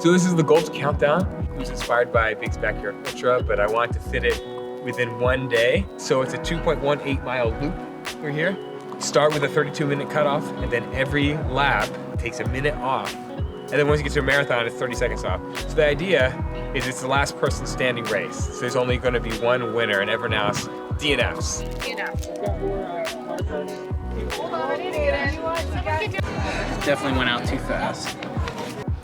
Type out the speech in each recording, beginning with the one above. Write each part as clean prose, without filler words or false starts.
So this is the Gulch Countdown. It was inspired by Big's Backyard Ultra, but I wanted to fit it within one day. So it's a 2.18 mile loop. We're here. Start with a 32-minute cutoff, and then every lap takes a minute off. And then once you get to a marathon, it's 30 seconds off. So the idea is it's the last person standing race. So there's only going to be one winner, and everyone else DNFs. Definitely went out too fast.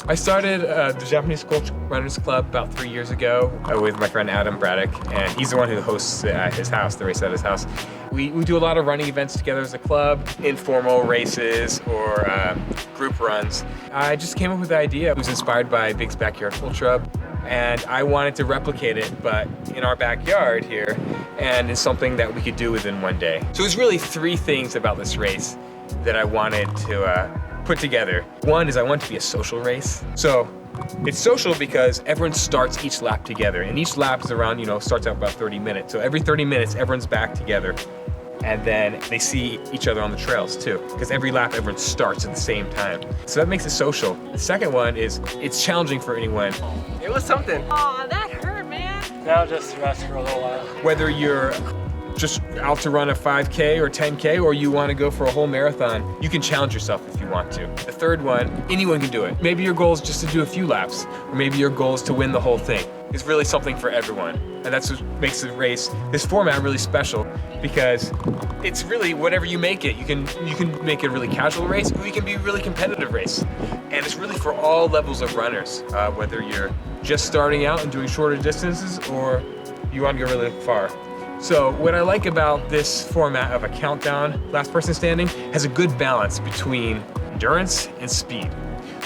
I started the Japanese Gulch Runners Club about 3 years ago with my friend Adam Braddock, and he's the one who hosts at his house, the race at his house. We do a lot of running events together as a club, informal races or group runs. I just came up with the idea. It was inspired by Big's Backyard Ultra, and I wanted to replicate it, but in our backyard here, and it's something that we could do within one day. So there's really three things about this race that I wanted to put together. One is I want it to be a social race. So it's social because everyone starts each lap together, and each lap is around, starts out about 30 minutes. So every 30 minutes, everyone's back together, and then they see each other on the trails too, because every lap everyone starts at the same time. So that makes it social. The second one is it's challenging for anyone. It was something. Aw, that hurt, man. Now just rest for a little while. Whether you're just out to run a 5K or 10K, or you want to go for a whole marathon, you can challenge yourself if you want to. The third one, anyone can do it. Maybe your goal is just to do a few laps, or maybe your goal is to win the whole thing. It's really something for everyone. And that's what makes the race, this format, really special, because it's really whatever you make it. You can make it a really casual race, or you can be a really competitive race. And it's really for all levels of runners, whether you're just starting out and doing shorter distances, or you want to go really far. So what I like about this format of a countdown, last person standing, has a good balance between endurance and speed.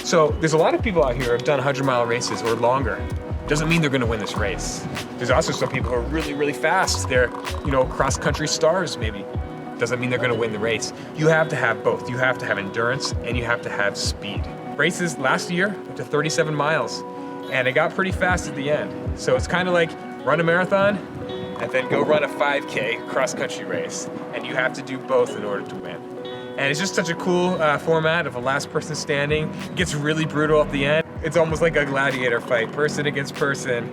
So there's a lot of people out here who have done 100-mile races or longer. Doesn't mean they're gonna win this race. There's also some people who are really, really fast. They're, cross-country stars maybe. Doesn't mean they're gonna win the race. You have to have both. You have to have endurance and you have to have speed. Races last year went to 37 miles, and it got pretty fast at the end. So it's kind of like run a marathon, and then go run a 5K cross-country race. And you have to do both in order to win. And it's just such a cool format of a last person standing. It gets really brutal at the end. It's almost like a gladiator fight, person against person.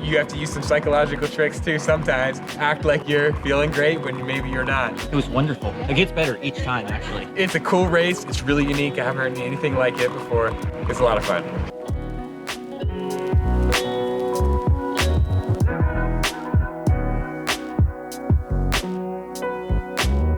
You have to use some psychological tricks too sometimes. Act like you're feeling great when maybe you're not. It was wonderful. It gets better each time, actually. It's a cool race. It's really unique. I haven't heard anything like it before. It's a lot of fun.